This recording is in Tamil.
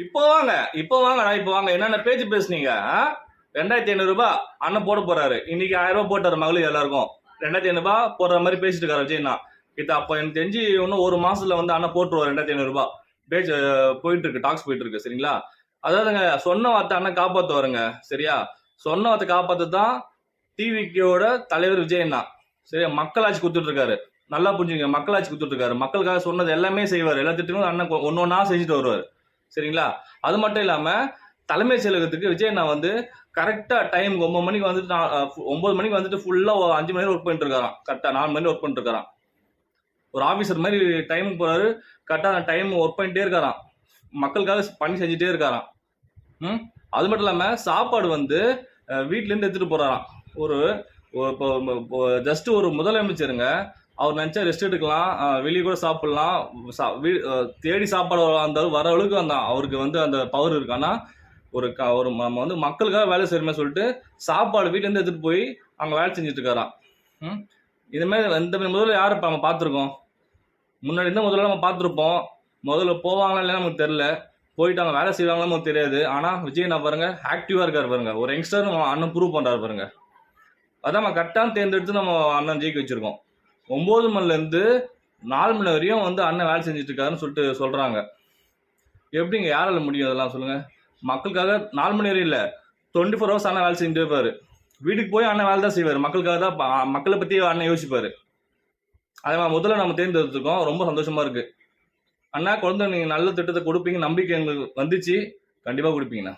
இப்போ வாங்க என்னென்ன பேச்சு பேசுனீங்க? 2500 ரூபாய் அண்ணன் போட போறாரு. இன்னைக்கு 1000 ரூபாய் போட்டாரு மகளுக்கு எல்லாருக்கும். 2500 ரூபாய் போடுற மாதிரி பேசிட்டு இருக்காரு விஜய்னா. இது அப்ப எனக்கு தெரிஞ்சு இன்னும் ஒரு மாசத்துல வந்து அண்ணன் போட்டுருவாரு 2500 ரூபாய். பேச்சு போயிட்டு இருக்கு, டாக்ஸ் போயிட்டு இருக்கு. சரிங்களா? அதாவதுங்க, சொன்ன வார்த்தை அண்ணன் காப்பாத்துவாருங்க. சரியா? சொன்ன வார்த்தை காப்பாத்து தான் டிவிக்கோட தலைவர் விஜய் அண்ணா. சரியா? மக்களாட்சி கொடுத்துட்டு இருக்காரு. நல்லா புரிஞ்சுங்க, மக்களாட்சி கொடுத்துட்டு இருக்காரு. மக்களுக்காக சொன்னது எல்லாமே செய்வார். எல்லா திட்டங்களும் அண்ணன் ஒன்னொன்னா செஞ்சுட்டு வருவார். சரிங்களா? அது மட்டும் இல்லாம தலைமை செயலகத்துக்கு விஜய் அண்ணா வந்து கரெக்டா டைம் 9 மணிக்கு வந்துட்டு 9 மணிக்கு வந்துட்டு ஃபுல்லா 5 மணி நேரம் ஒர்க் பண்ணிட்டு இருக்காராம். கரெக்டா 4 மணி நேரம் ஒர்க் பண்ணிட்டு இருக்காராம். ஒரு ஆபீசர் மாதிரி டைமுக்கு போறாரு. கரெக்டா டைம் ஒர்க் பண்ணிட்டே இருக்காராம். மக்களுக்காக பணி செஞ்சுட்டே இருக்காராம். அது மட்டும் இல்லாம சாப்பாடு வந்து வீட்ல இருந்து எடுத்துட்டு போறாராம். ஒரு ஜஸ்ட் ஒரு முதலமைச்சருங்க, அவர் நினைச்சா ரெஸ்ட் எடுக்கலாம், வெளியே கூட சாப்பிடலாம், தேடி சாப்பாடு அந்த வர அளவுக்கு அந்த அவருக்கு வந்து அந்த பவர் இருக்கு. ஆனா ஒரு நம்ம வந்து மக்களுக்காக வேலை செய்யணுமே சொல்லிட்டு சாப்பாடு வீட்டுல இருந்து எடுத்துட்டு போய் அங்க வேலை செஞ்சுட்டு இருக்காராம். இது மாதிரி இந்த முதல்ல யாரு நம்ம பார்த்துருக்கோம்? முன்னாடி இருந்த முதல்ல நம்ம பார்த்துருப்போம். முதல்ல போவாங்களா இல்லையா நமக்கு தெரியல, போயிட்டு அவங்க வேலை செய்வாங்களா நமக்கு தெரியாது. ஆனா விஜய் நான் பாருங்க ஆக்டிவா இருக்காரு பாருங்க. ஒரு யங்ஸ்டர் அண்ணன் ப்ரூவ் பண்றாரு பாருங்க. அதான் நம்ம கரெக்டான தேர்ந்தெடுத்து நம்ம அண்ணன் ஜெயிக்க வச்சிருக்கோம். 9 மணில இருந்து 4 மணி வரையும் வந்து அண்ணன் வேலை செஞ்சுட்டு இருக்காருன்னு சொல்லிட்டு சொல்றாங்க. எப்படிங்க யாரால முடியும் அதெல்லாம் சொல்லுங்க? மக்களுக்காக 4 மணி வரையும் இல்ல, 24 ஹவர்ஸ் அண்ணன் வேலை செஞ்சுட்டு இருப்பாரு. வீட்டுக்கு போய் அண்ணன் வேலை தான் செய்வாரு. மக்களுக்காக தான், மக்களை பத்தி அண்ணன் யோசிப்பாரு. அதே மாதிரி முதல்ல நம்ம தேர்ந்தெடுத்துருக்கோம். ரொம்ப சந்தோஷமா இருக்கு. அண்ணா குழந்தை, நீங்க நல்ல திட்டத்தை கொடுப்பீங்க நம்பிக்கை எங்களுக்கு வந்துச்சு. கண்டிப்பா கொடுப்பீங்கண்ணா.